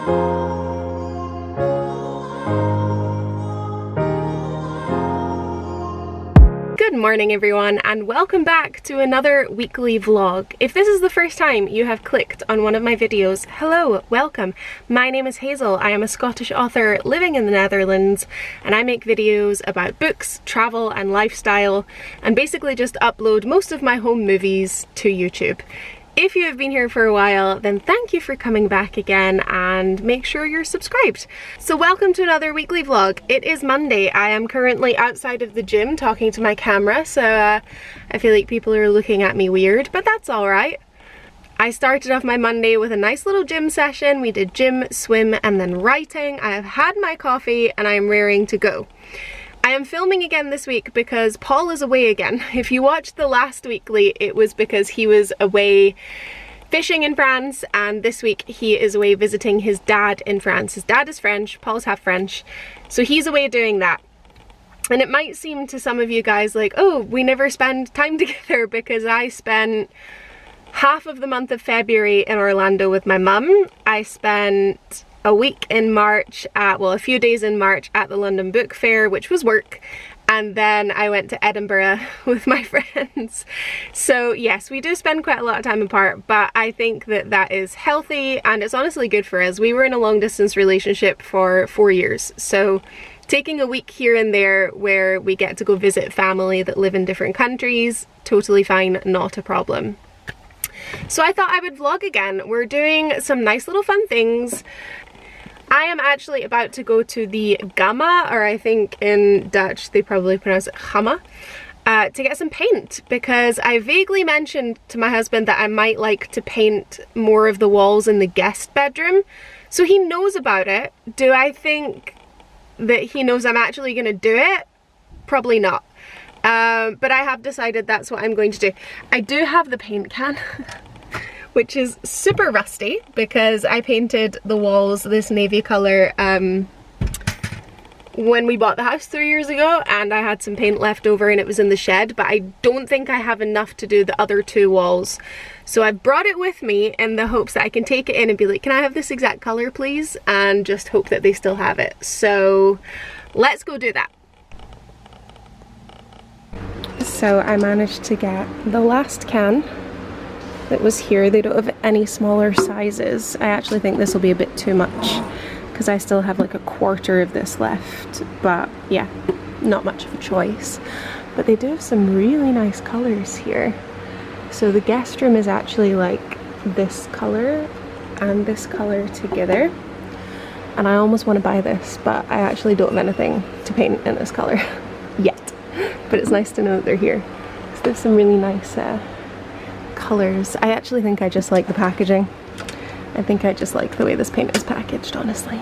Good morning everyone, and welcome back to another weekly vlog. If this is the first time you have clicked on one of my videos, hello, welcome. My name is Hazel. I am a Scottish author living in the Netherlands, and I make videos about books, travel and lifestyle, and basically just upload most of my home movies to YouTube. If you have been here for a while, then thank you for coming back again, and make sure you're subscribed. So welcome to another weekly vlog. It is Monday. I am currently outside of the gym talking to my camera, so I feel like people are looking at me weird, but that's alright. I started off my Monday with a nice little gym session. We did gym, swim, and then writing. I have had my coffee and I am raring to go. I am filming again this week because Paul is away again. If you watched the last weekly, it was because he was away fishing in France, and this week he is away visiting his dad in France. His dad is French, Paul's half French, so he's away doing that. And it might seem to some of you guys like, oh, we never spend time together, because I spent half of the month of February in Orlando with my mum. I spent a week in March at, well, a few days in March at the London Book Fair, which was work, and then I went to Edinburgh with my friends. So yes, we do spend quite a lot of time apart, but I think that that is healthy and it's honestly good for us. We were in a long distance relationship for 4 years, so taking a week here and there where we get to go visit family that live in different countries, totally fine, not a problem. So I thought I would vlog again. We're doing some nice little fun things. I am actually about to go to the Gamma, or I think in Dutch they probably pronounce it Gamma, to get some paint, because I vaguely mentioned to my husband that I might like to paint more of the walls in the guest bedroom. So he knows about it. Do I think that he knows I'm actually going to do it? Probably not. But I have decided that's what I'm going to do. I do have the paint can, which is super rusty because I painted the walls this navy color when we bought the house 3 years ago, and I had some paint left over and it was in the shed, but I don't think I have enough to do the other two walls. So I brought it with me in the hopes that I can take it in and be like, can I have this exact color please? And just hope that they still have it. So let's go do that. So I managed to get the last can that was here. They don't have any smaller sizes. I actually think this will be a bit too much because I still have like a quarter of this left, but yeah, not much of a choice. But they do have some really nice colors here. So the guest room is actually like this color and this color together, and I almost want to buy this, but I actually don't have anything to paint in this color yet. But it's nice to know that they're here. So there's some really nice colors. I actually think I just like the packaging. I think I just like the way this paint is packaged, honestly.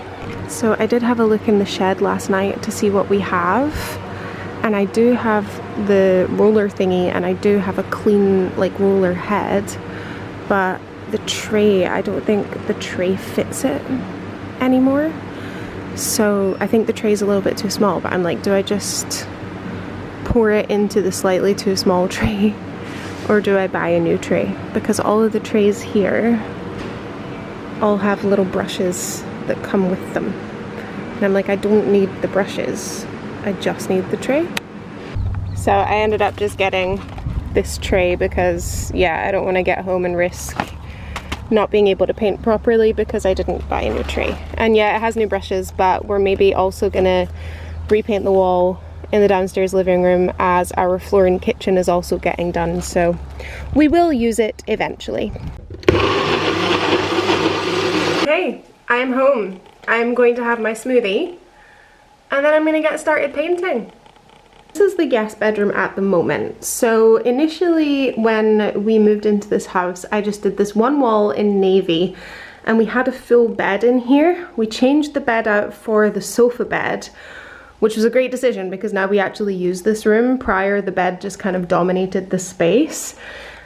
So I did have a look in the shed last night to see what we have, and I do have the roller thingy, and I do have a clean like roller head, but the tray, I don't think the tray fits it anymore. So I think the tray is a little bit too small, but I'm like, do I just pour it into the slightly too small tray, or do I buy a new tray? Because all of the trays here all have little brushes that come with them, and I'm like, I don't need the brushes, I just need the tray. So I ended up just getting this tray because yeah, I don't want to get home and risk not being able to paint properly because I didn't buy a new tray. And yeah, it has new brushes, but we're maybe also gonna repaint the wall in the downstairs living room as our floor and kitchen is also getting done, so we will use it eventually. Okay, I am home. I'm going to have my smoothie and then I'm going to get started painting. This is the guest bedroom at the moment. So initially when we moved into this house, I just did this one wall in navy and we had a full bed in here. We changed the bed out for the sofa bed, which was a great decision because now we actually use this room. Prior, the bed just kind of dominated the space.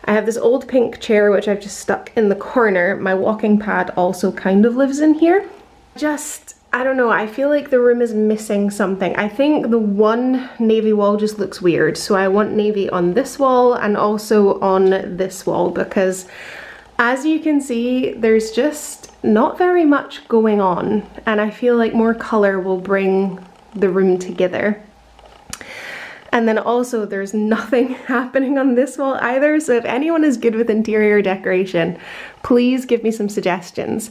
I have this old pink chair which I've just stuck in the corner. My walking pad also kind of lives in here. I don't know, I feel like the room is missing something. I think the one navy wall just looks weird, so I want navy on this wall and also on this wall, because as you can see, there's just not very much going on, and I feel like more colour will bring the room together. And then also there's nothing happening on this wall either, so if anyone is good with interior decoration, please give me some suggestions.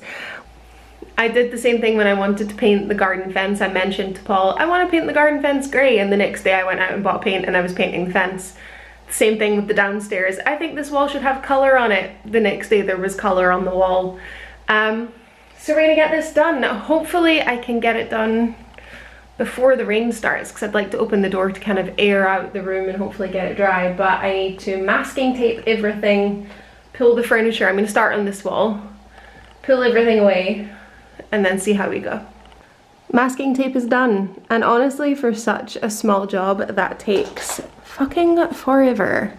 I did the same thing when I wanted to paint the garden fence. I mentioned to Paul, I want to paint the garden fence grey, and the next day I went out and bought paint and I was painting the fence. Same thing with the downstairs. I think this wall should have colour on it. The next day there was colour on the wall. So we're gonna get this done. Hopefully I can get it done before the rain starts, because I'd like to open the door to kind of air out the room and hopefully get it dry, but I need to masking tape everything, pull the furniture. I'm going to start on this wall, pull everything away, and then see how we go. Masking tape is done, and honestly for such a small job that takes fucking forever.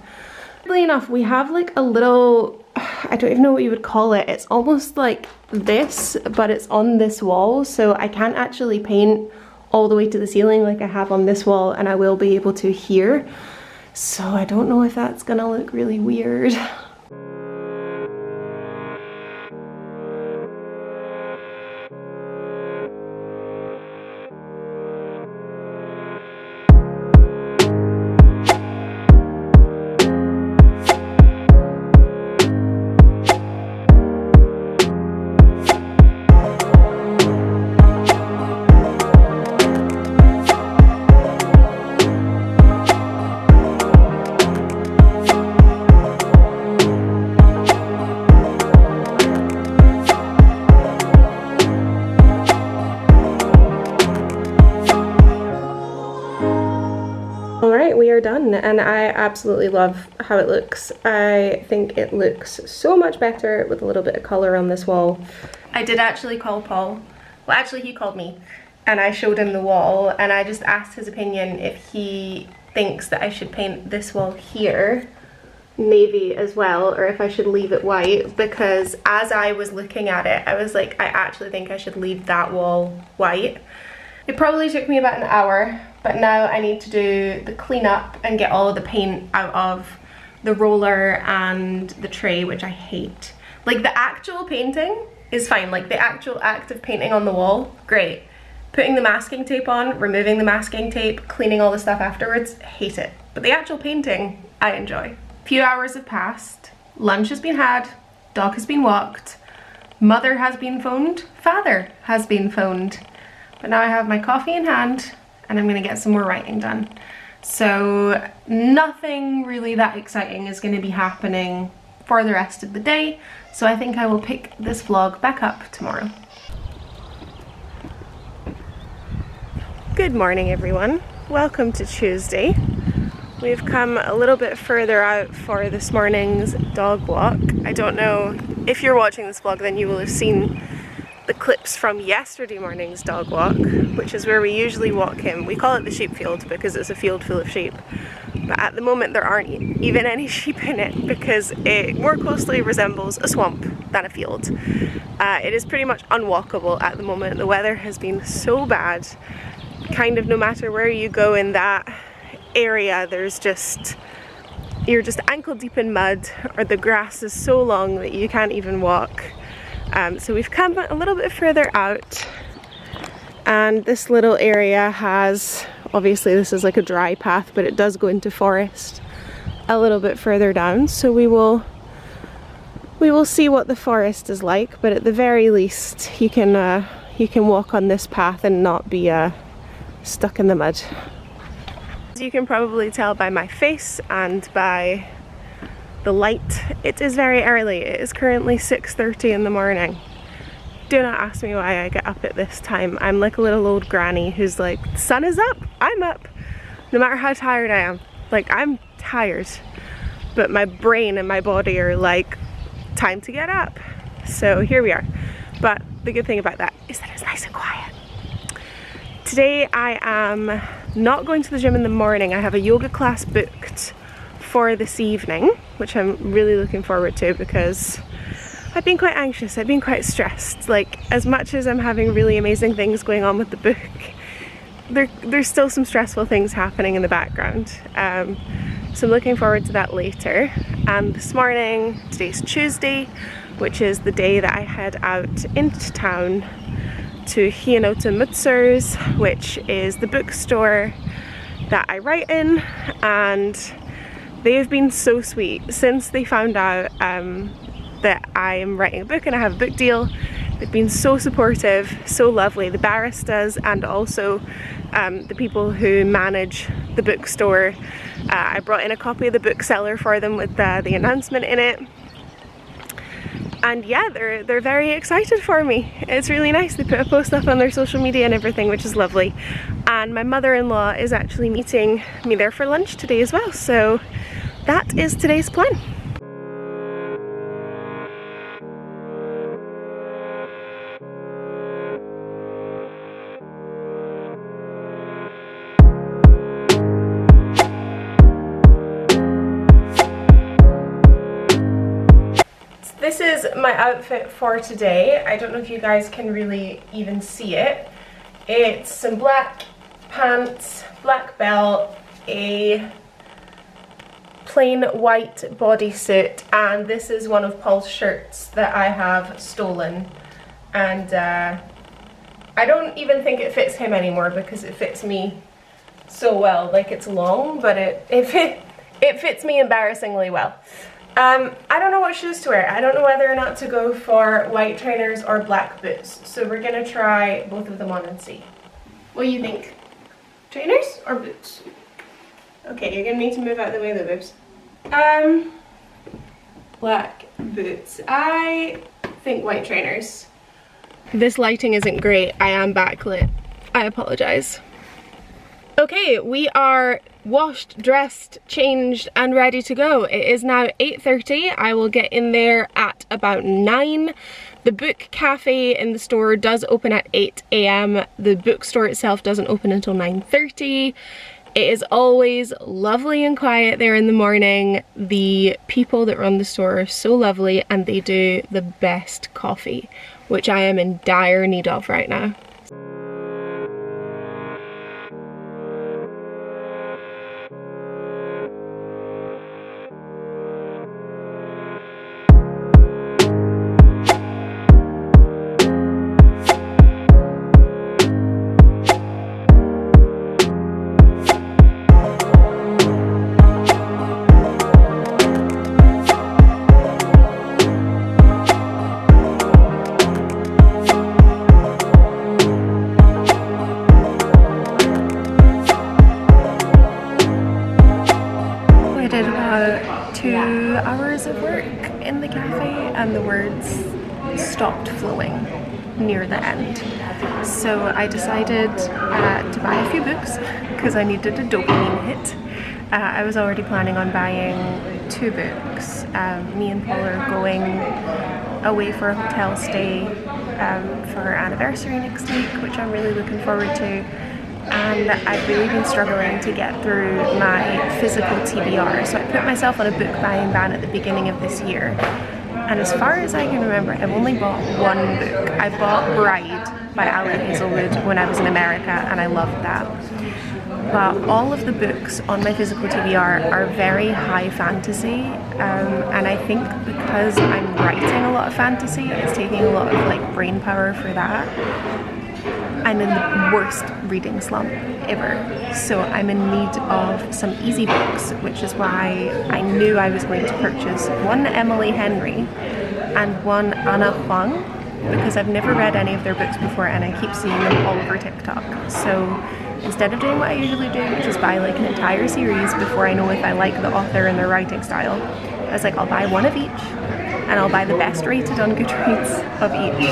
Weirdly enough, we have like a little, I don't even know what you would call it, it's almost like this, but it's on this wall, so I can't actually paint all the way to the ceiling like I have on this wall, and I will be able to here. So I don't know if that's gonna look really weird. We are done, and I absolutely love how it looks. I think it looks so much better with a little bit of colour on this wall. I did actually call Paul, well actually he called me, and I showed him the wall, and I just asked his opinion if he thinks that I should paint this wall here navy as well, or if I should leave it white, because as I was looking at it I was like, I actually think I should leave that wall white. It probably took me about an hour, but now I need to do the cleanup and get all of the paint out of the roller and the tray, which I hate. Like the actual painting is fine, like the actual act of painting on the wall, great. Putting the masking tape on, removing the masking tape, cleaning all the stuff afterwards, hate it. But the actual painting, I enjoy. A few hours have passed, lunch has been had, dog has been walked, mother has been phoned, father has been phoned. But now I have my coffee in hand and I'm gonna get some more writing done. So nothing really that exciting is gonna be happening for the rest of the day. So I think I will pick this vlog back up tomorrow. Good morning everyone. Welcome to Tuesday. We've come a little bit further out for this morning's dog walk. I don't know if you're watching this vlog, then you will have seen the clips from yesterday morning's dog walk, which is where we usually walk him. We call it the sheep field because it's a field full of sheep. But at the moment there aren't even any sheep in it because it more closely resembles a swamp than a field. It is pretty much unwalkable at the moment. The weather has been so bad. Kind of no matter where you go in that area, there's just, you're just ankle deep in mud, or the grass is so long that you can't even walk. So we've come a little bit further out, and this little area has, obviously this is like a dry path, but it does go into forest a little bit further down, so we will see what the forest is like, but at the very least you can walk on this path and not be stuck in the mud. As you can probably tell by my face and by the light, it is very early. It is currently 6:30 in the morning. Do not ask me why I get up at this time. I'm like a little old granny who's like, the sun is up, I'm up. No matter how tired I am. Like, I'm tired, but my brain and my body are like, time to get up. So here we are. But the good thing about that is that it's nice and quiet. Today I am not going to the gym in the morning. I have a yoga class booked for this evening, which I'm really looking forward to because I've been quite anxious, I've been quite stressed. Like, as much as I'm having really amazing things going on with the book, there's still some stressful things happening in the background. So I'm looking forward to that later. And this morning, today's Tuesday, which is the day that I head out into town to Hienota Mutzers, which is the bookstore that I write in, and they've been so sweet since they found out that I am writing a book and I have a book deal. They've been so supportive, so lovely, the baristas and also the people who manage the bookstore. I brought in a copy of the bookseller for them with the announcement in it. And yeah, they're very excited for me. It's really nice. They put a post up on their social media and everything, which is lovely. And my mother-in-law is actually meeting me there for lunch today as well. So that is today's plan. This is my outfit for today. I don't know if you guys can really even see it. It's some black pants, black belt, a plain white bodysuit, and this is one of Paul's shirts that I have stolen. And I don't even think it fits him anymore because it fits me so well. Like, it's long, but it fits me embarrassingly well. I don't know what shoes to wear. I don't know whether or not to go for white trainers or black boots. So we're gonna try both of them on and see. What do you think? Trainers or boots? Okay, you're gonna need to move out of the way of the boobs. Black boots. I think white trainers. This lighting isn't great. I am backlit. I apologize. Okay, we are washed, dressed, changed and ready to go. It is now 8:30. I will get in there at about 9. The book cafe in the store does open at 8 AM. The bookstore itself doesn't open until 9:30. It is always lovely and quiet there in the morning. The people that run the store are so lovely and they do the best coffee, which I am in dire need of right now. I did about 2 hours of work in the cafe and the words stopped flowing near the end. So I decided to buy a few books because I needed a dopamine hit. I was already planning on buying 2 books. Me and Paul are going away for a hotel stay for our anniversary next week, which I'm really looking forward to. And I've really been struggling to get through my physical TBR, so I put myself on a book buying ban at the beginning of this year, and as far as I can remember I've only bought 1 book. I bought Bride by Hazel when I was in America and I loved that, but all of the books on my physical TBR are very high fantasy, and I think because I'm writing a lot of fantasy, it's taking a lot of like brain power for that. I'm in the worst reading slump ever, so I'm in need of some easy books, which is why I knew I was going to purchase 1 Emily Henry and 1 Anna Huang, because I've never read any of their books before and I keep seeing them all over TikTok. So instead of doing what I usually do, which is buy like an entire series before I know if I like the author and their writing style, I was like, I'll buy 1 of each and I'll buy the best rated on Goodreads of each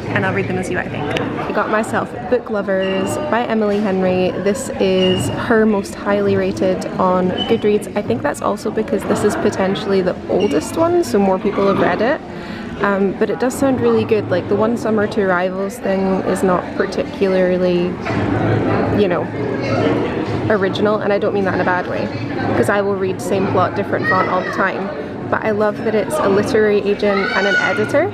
and I'll read them and see what I think. I got myself Book Lovers by Emily Henry. This is her most highly rated on Goodreads. I think that's also because this is potentially the oldest one, so more people have read it. But it does sound really good. Like the One Summer Two Rivals thing is not particularly, you know, original, and I don't mean that in a bad way, because I will read same plot, different font all the time. But I love that it's a literary agent and an editor,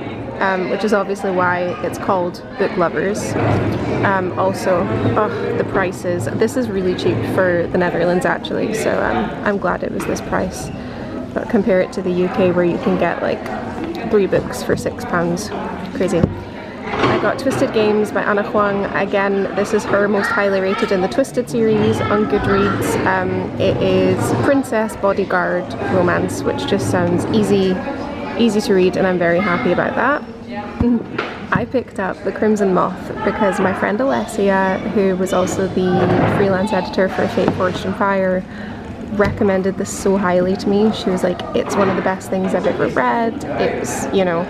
which is obviously why it's called Book Lovers. Also, oh, the prices. This is really cheap for the Netherlands actually, so I'm glad it was this price. But compare it to the UK where you can get like 3 books for £6. Crazy. I got Twisted Games by Anna Huang. Again, this is her most highly rated in the Twisted series on Goodreads. It is princess bodyguard romance, which just sounds easy to read, and I'm very happy about that. I picked up The Crimson Moth because my friend Alessia, who was also the freelance editor for Fate Forged in Fire, recommended this so highly to me. She was like, it's one of the best things I've ever read. It's, you know,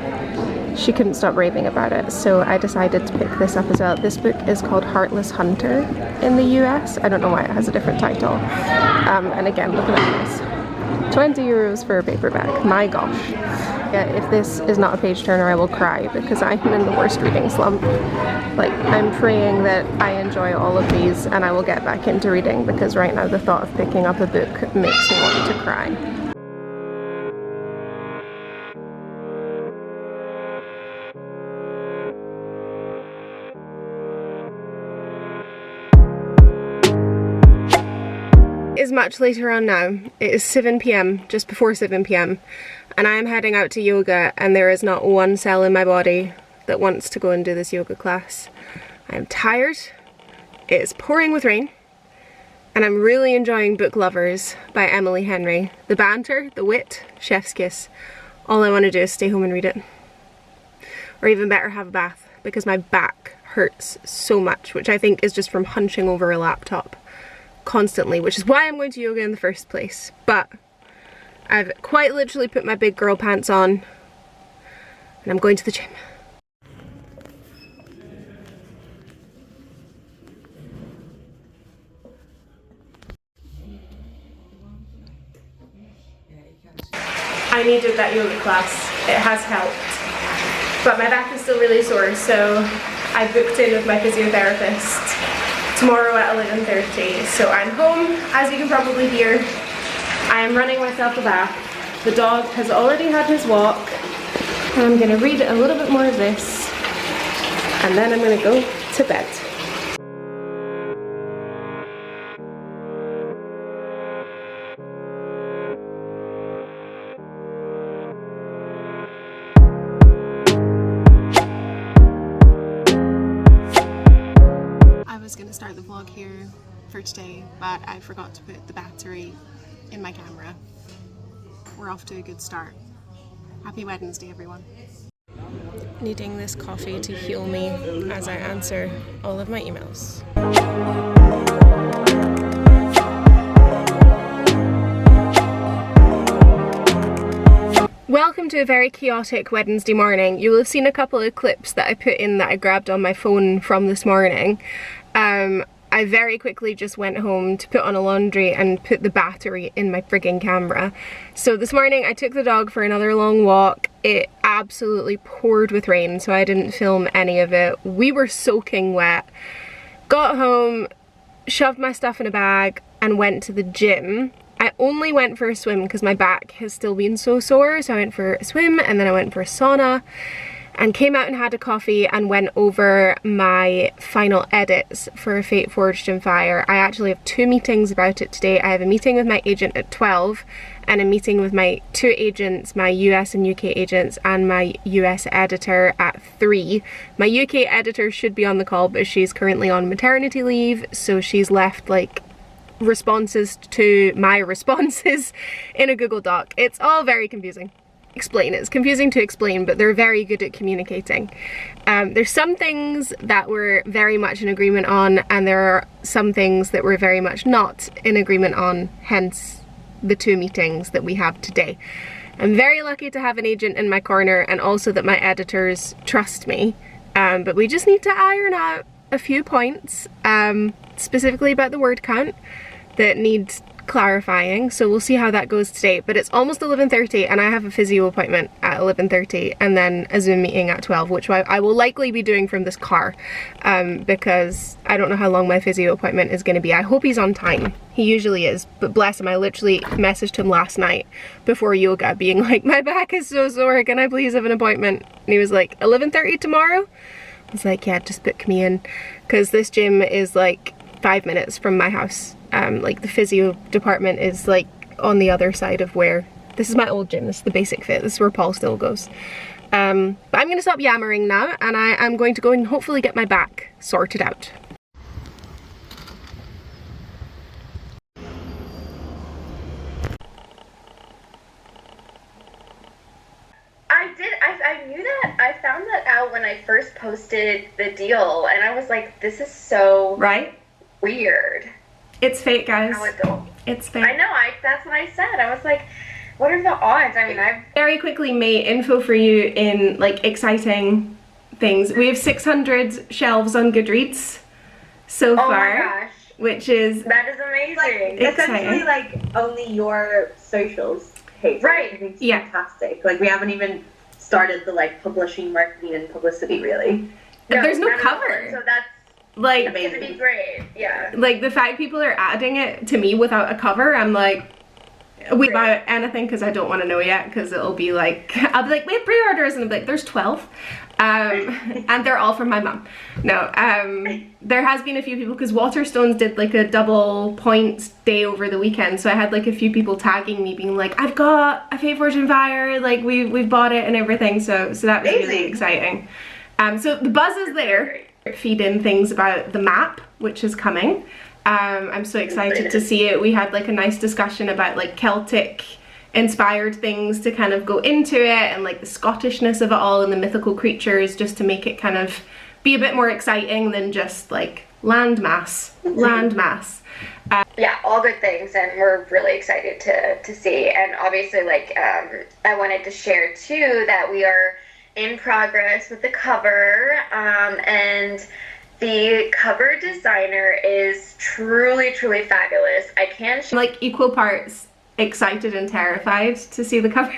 she couldn't stop raving about it, so I decided to pick this up as well. This book is called Heartless Hunter in the US. I don't know why it has a different title. And again, look at this. 20 euros for a paperback. My gosh. Yeah, if this is not a page turner, I will cry because I'm in the worst reading slump. Like, I'm praying that I enjoy all of these and I will get back into reading, because right now the thought of picking up a book makes me want to cry. It is much later on now. It is 7 PM, just before 7 PM, and I am heading out to yoga, and there is not one cell in my body that wants to go and do this yoga class. I am tired, it is pouring with rain, and I'm really enjoying Book Lovers by Emily Henry. The banter, the wit, chef's kiss. All I want to do is stay home and read it. Or even better, have a bath, because my back hurts so much, which I think is just from hunching over a laptop constantly, which is why I'm going to yoga in the first place. But I've quite literally put my big girl pants on and I'm going to the gym. I needed that yoga class. It has helped. But my back is still really sore, so I booked in with my physiotherapist tomorrow at 11:30. So I'm home, as you can probably hear. I am running myself a bath. The dog has already had his walk. And I'm gonna read a little bit more of this, and then I'm gonna go to bed. I was gonna start the vlog here for today, but I forgot to put the battery in my camera. We're off to a good start. Happy Wednesday, everyone. Needing this coffee to heal me as I answer all of my emails. Welcome to a very chaotic Wednesday morning. You will have seen a couple of clips that I put in that I grabbed on my phone from this morning. I very quickly just went home to put on a laundry and put the battery in my frigging camera. So this morning I took the dog for another long walk. It absolutely poured with rain, so I didn't film any of it. We were soaking wet. Got home, shoved my stuff in a bag and went to the gym. I only went for a swim because my back has still been so sore, so I went for a swim and then I went for a sauna and came out and had a coffee and went over my final edits for Fate Forged in Fire. I actually have 2 meetings about it today. I have a meeting with my agent at 12 and a meeting with my 2 agents, my US and UK agents, and my US editor at 3. My UK editor should be on the call, but she's currently on maternity leave, so she's left like responses to my responses in a Google Doc. It's all very confusing. It's confusing to explain, but they're very good at communicating. There's some things that we're very much in agreement on, and there are some things that we're very much not in agreement on, hence the 2 meetings that we have today. I'm very lucky to have an agent in my corner, and also that my editors trust me, but we just need to iron out a few points, specifically about the word count, that needs clarifying, so we'll see how that goes today. But it's almost 11:30 and I have a physio appointment at 11:30 and then a Zoom meeting at 12, which I will likely be doing from this car, because I don't know how long my physio appointment is going to be. I hope he's on time. He usually is, but bless him, I literally messaged him last night before yoga being like, my back is so sore, can I please have an appointment? And he was like, 11:30 tomorrow? I was like, yeah, just book me in, because this gym is like 5 minutes from my house. Like the physio department is like on the other side of where, this is my old gym, this is the Basic Fit, this is where Paul still goes. But I'm going to stop yammering now, and I am going to go and hopefully get my back sorted out. I knew that. I found that out when I first posted the deal, and I was like, this is so weird. It's fake, guys. It's fake. I know, that's what I said. I was like, what are the odds? I mean, I've very quickly made info for you in like exciting things. We have 600 shelves on Goodreads so far. Oh my gosh. That is amazing. Like, essentially like only your socials page. Right. I think it's fantastic. Like we haven't even started the like publishing, marketing, and publicity really. There's no cover. So that's like it's gonna be great. Yeah. Like the fact people are adding it to me without a cover, I'm like, we about anything, because I don't want to know yet, because it'll be like, I'll be like, we have pre-orders, and I'll be like, there's 12. And they're all from my mum. No, there has been a few people, because Waterstones did like a double points day over the weekend, so I had like a few people tagging me being like, I've got a Faith Virgin Fire, like we've bought it and everything, so that was really exciting. So the buzz is there. Feed in things about the map, which is coming. I'm so excited to see it. We had like a nice discussion about like Celtic inspired things to kind of go into it, and like the Scottishness of it all and the mythical creatures, just to make it kind of be a bit more exciting than just like landmass. Yeah, all good things, and we're really excited to see. And obviously, like I wanted to share too that we are in progress with the cover, and the cover designer is truly fabulous. I can't like equal parts excited and terrified to see the cover.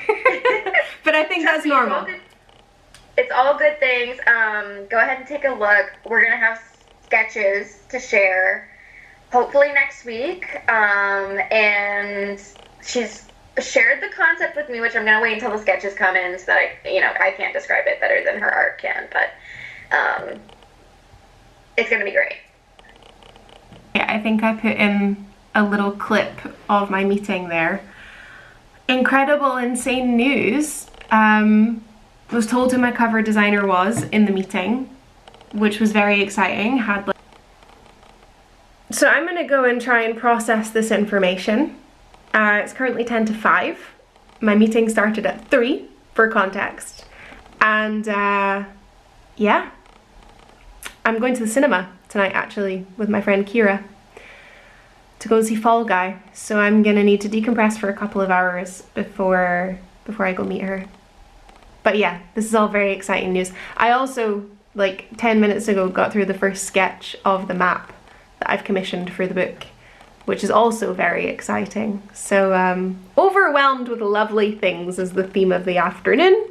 But I think that's normal. It's all good things. Go ahead and take a look. We're gonna have sketches to share hopefully next week, and she's shared the concept with me, which I'm gonna wait until the sketches come in, so that I can't describe it better than her art can, but it's gonna be great. Yeah, I think I put in a little clip of my meeting there. Incredible, insane news. Was told who my cover designer was in the meeting, which was very exciting. So I'm gonna go and try and process this information. It's currently 10 to 5. My meeting started at 3 for context. And yeah, I'm going to the cinema tonight actually with my friend Kira to go see Fall Guy. So I'm gonna need to decompress for a couple of hours before I go meet her. But yeah, this is all very exciting news. I also, like 10 minutes ago, got through the first sketch of the map that I've commissioned for the book, which is also very exciting. So overwhelmed with lovely things is the theme of the afternoon.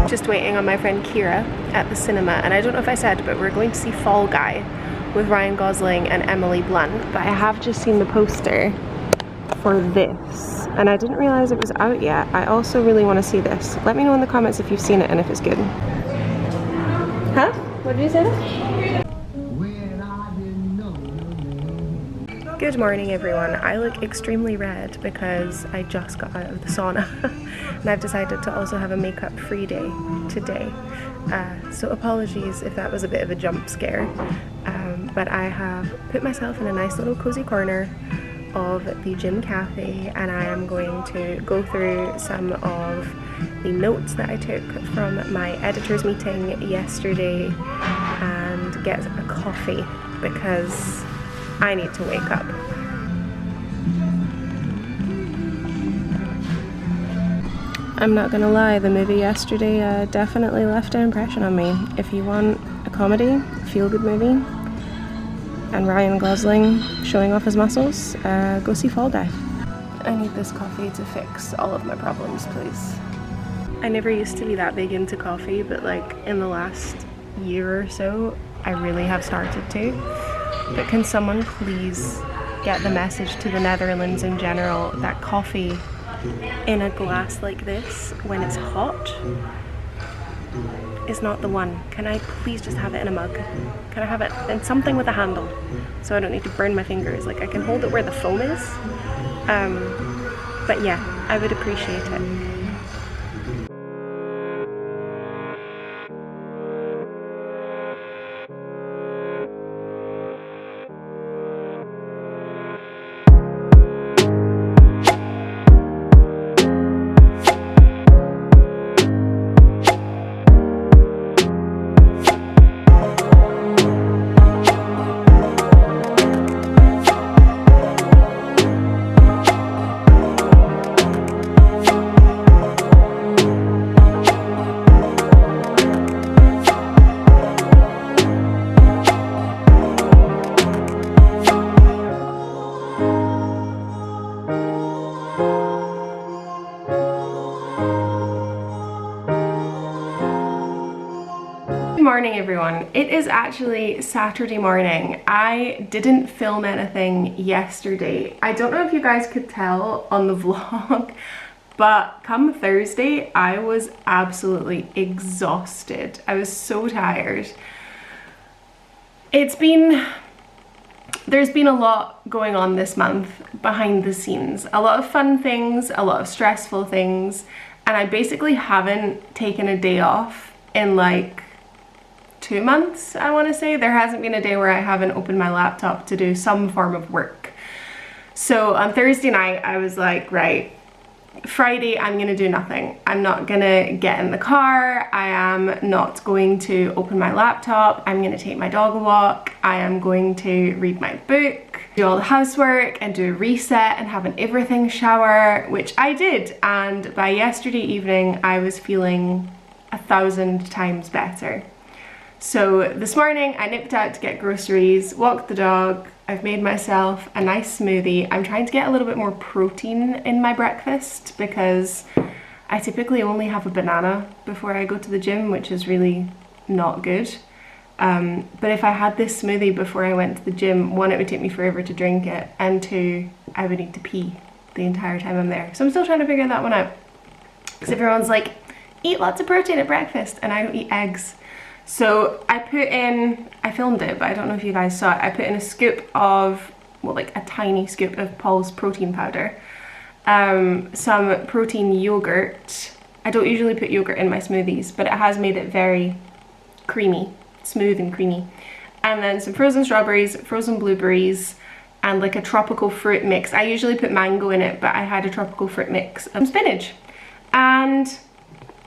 Just waiting on my friend Kira at the cinema, and I don't know if I said, but we're going to see Fall Guy with Ryan Gosling and Emily Blunt. But I have just seen the poster for this, and I didn't realize it was out yet. I also really want to see this. Let me know in the comments if you've seen it and if it's good. Huh? What did you say? Good morning everyone. I look extremely red because I just got out of the sauna and I've decided to also have a makeup free day today. So apologies if that was a bit of a jump scare, but I have put myself in a nice little cozy corner of the gym cafe, and I am going to go through some of the notes that I took from my editor's meeting yesterday and get a coffee because I need to wake up. I'm not gonna lie, the movie yesterday definitely left an impression on me. If you want a comedy, feel-good movie, and Ryan Gosling showing off his muscles, go see Fall Guy. I need this coffee to fix all of my problems, please. I never used to be that big into coffee, but like in the last year or so, I really have started to. But can someone please get the message to the Netherlands in general that coffee in a glass like this, when it's hot, is not the one. Can I please just have it in a mug? Can I have it in something with a handle so I don't need to burn my fingers? Like I can hold it where the foam is. But yeah, I would appreciate it. Good morning everyone. It is actually Saturday morning. I didn't film anything yesterday. I don't know if you guys could tell on the vlog, but come Thursday I was absolutely exhausted. I was so tired. There's been a lot going on this month behind the scenes. A lot of fun things, a lot of stressful things, and I basically haven't taken a day off in like 2 months, I want to say. There hasn't been a day where I haven't opened my laptop to do some form of work. So on Thursday night I was like, right, Friday I'm gonna do nothing. I'm not gonna get in the car, I am not going to open my laptop, I'm gonna take my dog a walk, I am going to read my book, do all the housework and do a reset and have an everything shower, which I did, and by yesterday evening I was feeling 1,000 times better. So this morning I nipped out to get groceries, walked the dog, I've made myself a nice smoothie. I'm trying to get a little bit more protein in my breakfast because I typically only have a banana before I go to the gym, which is really not good. But if I had this smoothie before I went to the gym, one, it would take me forever to drink it, and two, I would need to pee the entire time I'm there. So I'm still trying to figure that one out. Because everyone's like, eat lots of protein at breakfast, and I don't eat eggs. So I put in, I filmed it, but I don't know if you guys saw it, I put in a scoop of, well, like a tiny scoop of Paul's protein powder, some protein yogurt. I don't usually put yogurt in my smoothies, but it has made it very creamy, smooth and creamy. And then some frozen strawberries, frozen blueberries, and like a tropical fruit mix. I usually put mango in it, but I had a tropical fruit mix of spinach. And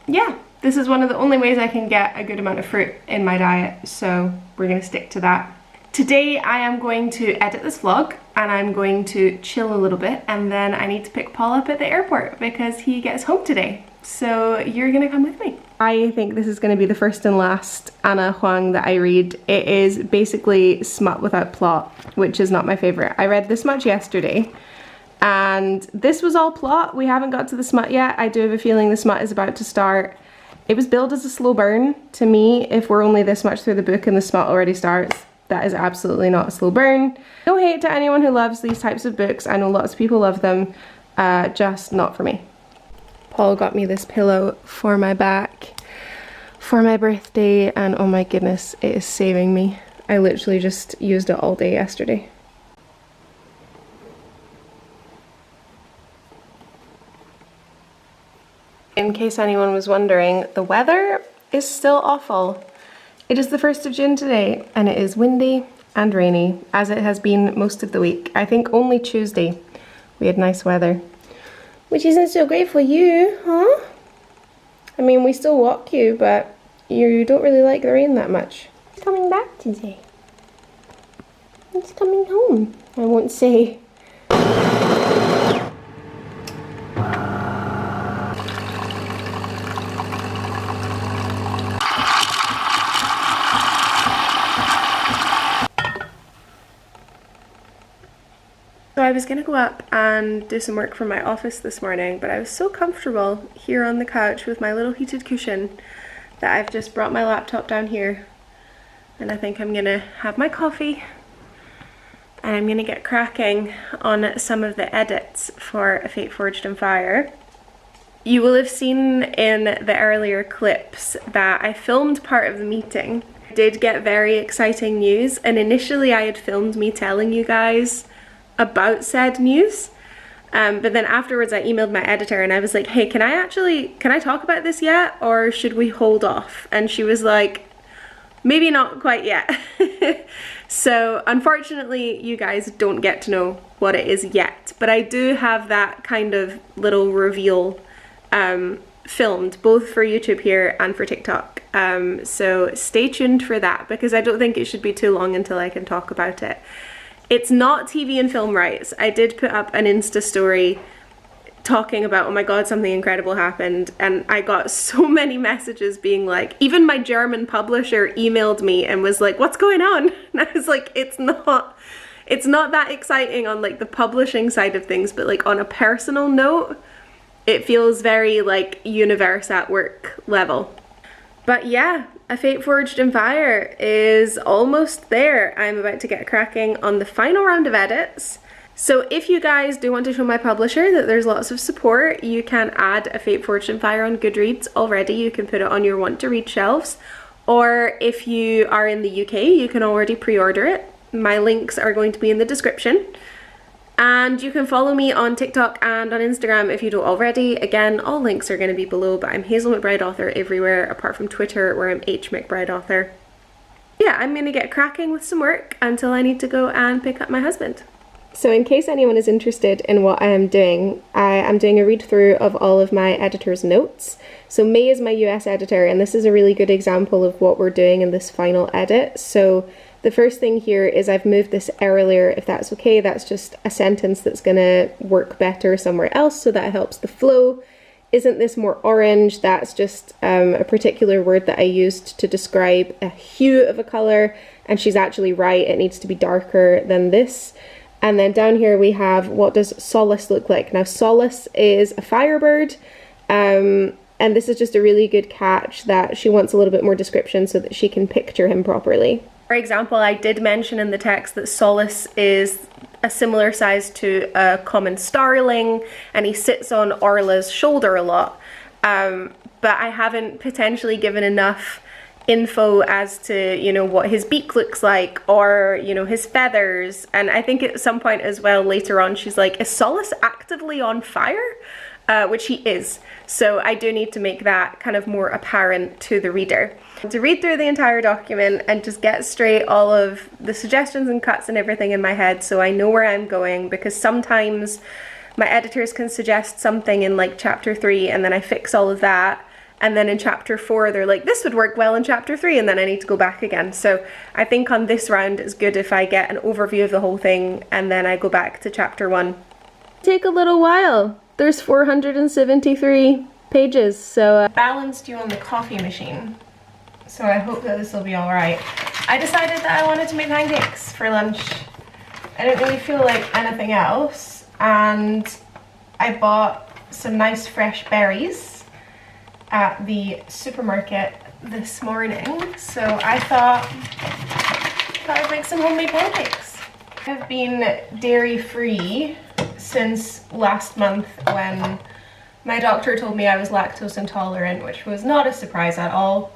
yeah. This is one of the only ways I can get a good amount of fruit in my diet, so we're gonna stick to that. Today I am going to edit this vlog and I'm going to chill a little bit, and then I need to pick Paul up at the airport because he gets home today. So you're gonna come with me. I think this is gonna be the first and last Ana Huang that I read. It is basically smut without plot, which is not my favorite. I read this much yesterday and this was all plot. We haven't got to the smut yet. I do have a feeling the smut is about to start. It was billed as a slow burn. To me, if we're only this much through the book and the smut already starts, that is absolutely not a slow burn. No hate to anyone who loves these types of books. I know lots of people love them, just not for me. Paul got me this pillow for my back for my birthday, and oh my goodness, it is saving me. I literally just used it all day yesterday. In case anyone was wondering, the weather is still awful. It is the 1st of June today, and it is windy and rainy, as it has been most of the week. I think only Tuesday we had nice weather. Which isn't so great for you, huh? I mean, we still walk you, but you don't really like the rain that much. Coming back today. It's coming home. I won't say. So I was gonna go up and do some work from my office this morning, but I was so comfortable here on the couch with my little heated cushion that I've just brought my laptop down here, and I think I'm gonna have my coffee and I'm gonna get cracking on some of the edits for A Fate Forged in Fire. You will have seen in the earlier clips that I filmed part of the meeting. I did get very exciting news, and initially I had filmed me telling you guys about said news, but then afterwards I emailed my editor and I was like, hey, can I talk about this yet, or should we hold off? And she was like, maybe not quite yet. So unfortunately you guys don't get to know what it is yet, but I do have that kind of little reveal filmed both for YouTube here and for TikTok, so stay tuned for that, because I don't think it should be too long until I can talk about it. It's not TV and film rights. I did put up an Insta story talking about, oh my god, something incredible happened, and I got so many messages being like, even my German publisher emailed me and was like, what's going on? And I was like, it's not that exciting on like the publishing side of things, but like on a personal note, it feels very like universe at work level. But yeah, A Fate Forged in Fire is almost there. I'm about to get cracking on the final round of edits. So if you guys do want to show my publisher that there's lots of support, you can add A Fate Forged in Fire on Goodreads already. You can put it on your want to read shelves. Or if you are in the UK, you can already pre-order it. My links are going to be in the description. And you can follow me on TikTok and on Instagram if you don't already. Again, all links are going to be below, but I'm Hazel McBride Author everywhere apart from Twitter, where I'm H McBride Author. Yeah, I'm going to get cracking with some work until I need to go and pick up my husband. So in case anyone is interested in what I am doing a read through of all of my editor's notes. So May is my US editor, and this is a really good example of what we're doing in this final edit. So the first thing here is I've moved this earlier, if that's okay. That's just a sentence that's gonna work better somewhere else, so that helps the flow. Isn't this more orange? That's just a particular word that I used to describe a hue of a color, and she's actually right, it needs to be darker than this. And then down here we have, what does Solace look like? Now Solace is a firebird, and this is just a really good catch that she wants a little bit more description so that she can picture him properly. For example, I did mention in the text that Solace is a similar size to a common starling, and he sits on Orla's shoulder a lot, but I haven't potentially given enough info as to, you know, what his beak looks like, or, you know, his feathers. And I think at some point as well later on she's like, is Solace actively on fire? Which he is. So I do need to make that kind of more apparent to the reader. To read through the entire document and just get straight all of the suggestions and cuts and everything in my head, so I know where I'm going, because sometimes my editors can suggest something in like chapter 3 and then I fix all of that, and then in chapter 4 they're like, this would work well in chapter 3, and then I need to go back again. So I think on this round it's good if I get an overview of the whole thing and then I go back to chapter 1. Take a little while. There's 473 pages, so I balanced you on the coffee machine, so I hope that this will be alright. I decided that I wanted to make pancakes for lunch. I didn't really feel like anything else, and I bought some nice fresh berries at the supermarket this morning, so I thought I'd make some homemade pancakes. I've been dairy-free since last month, when my doctor told me I was lactose intolerant, which was not a surprise at all,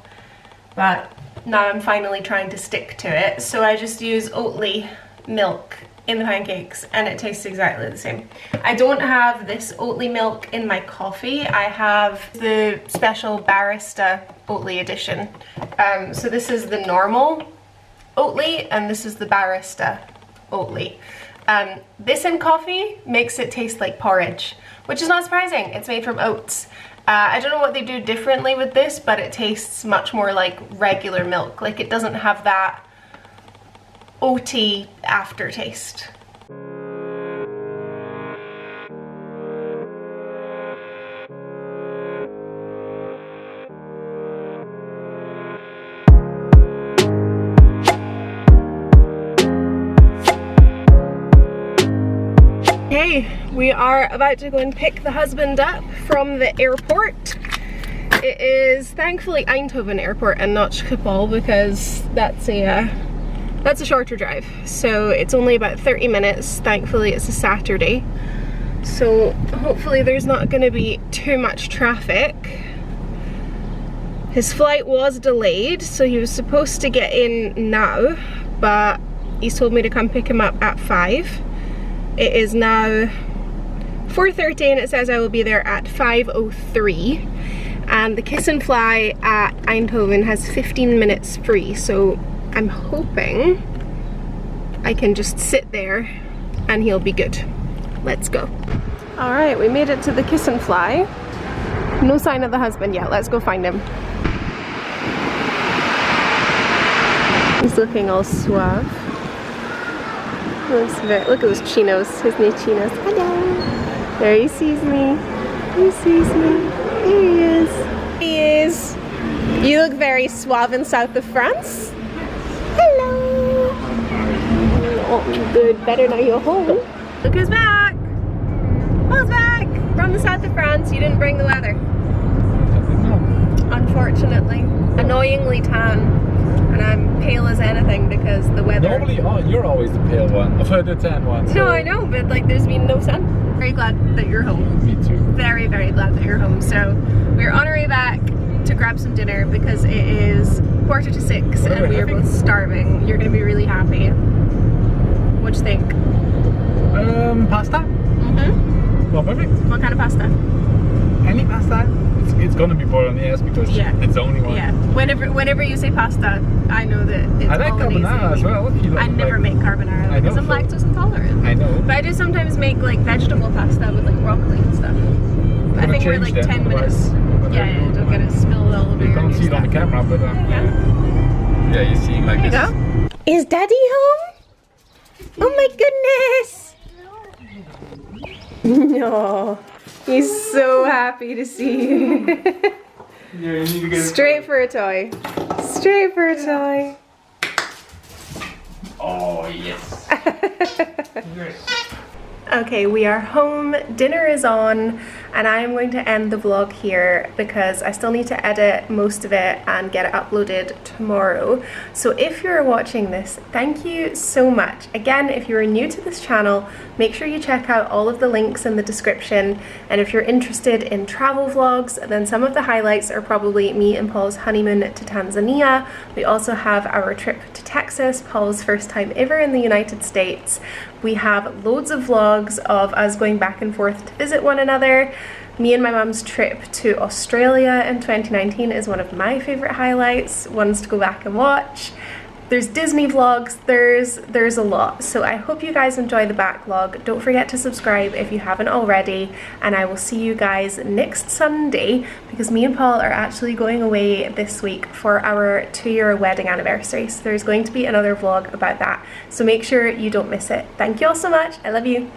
but now I'm finally trying to stick to it. So I just use Oatly milk in the pancakes and it tastes exactly the same. I don't have this Oatly milk in my coffee. I have the special Barista Oatly edition. So this is the normal Oatly and this is the Barista Oatly. This in coffee makes it taste like porridge, which is not surprising. It's made from oats. I don't know what they do differently with this, but it tastes much more like regular milk. Like, it doesn't have that oaty aftertaste. Okay, we are about to go and pick the husband up from the airport. It is thankfully Eindhoven airport and not Schiphol, because that's a shorter drive. So it's only about 30 minutes. Thankfully it's a Saturday. So hopefully there's not going to be too much traffic. His flight was delayed, so he was supposed to get in now, but he's told me to come pick him up at 5. It is now 4:30 and it says I will be there at 5:03, and the kiss and fly at Eindhoven has 15 minutes free, so I'm hoping I can just sit there and he'll be good. Let's go. Alright, we made it to the kiss and fly. No sign of the husband yet. Let's go find him. He's looking all suave. Look at those chinos, his new chinos. Hello. There he sees me. He sees me. There he is. He is. You look very suave in south of France. Hello. Oh, good. Better now you're home. Look who's back. Who's back? From the south of France. You didn't bring the weather. Unfortunately. Annoyingly tan. And I'm pale as anything because the weather. Normally, you're always the pale one. I've heard the tan one. So. No, I know, but like there's been no sun. Very glad that you're home. Me too. Very, very glad that you're home. So we're on our way back to grab some dinner because it is 5:45 and we are both starving. You're going to be really happy. What do you think? Pasta? Mm-hmm. Well, perfect. What kind of pasta? Any pasta? It's gonna be bolognese because it's the only one. Yeah. Whenever you say pasta, I know that it's I like bolognese. carbonara as well. I never make carbonara because I'm lactose intolerant. I know. But I do sometimes make like vegetable pasta with like broccoli and stuff. I think we're like 10 minutes. Yeah, don't get it spilled all over your You can't see it on the camera, but yeah, you see like this. There you go. Is Daddy home? Oh my goodness! No. He's so happy to see you. Yeah, you need to get Straight for a toy. Straight for a toy. Oh, yes. Yes. Okay, we are home, dinner is on, and I am going to end the vlog here because I still need to edit most of it and get it uploaded tomorrow. So if you're watching this, thank you so much. Again, if you're new to this channel, make sure you check out all of the links in the description, and if you're interested in travel vlogs, then some of the highlights are probably me and Paul's honeymoon to Tanzania. We also have our trip to Texas, Paul's first time ever in the United States. We have loads of vlogs of us going back and forth to visit one another. Me and my mum's trip to Australia in 2019 is one of my favourite highlights, ones to go back and watch. There's Disney vlogs, there's a lot. So I hope you guys enjoy the backlog. Don't forget to subscribe if you haven't already, and I will see you guys next Sunday because me and Paul are actually going away this week for our 2-year wedding anniversary. So there's going to be another vlog about that. So make sure you don't miss it. Thank you all so much. I love you.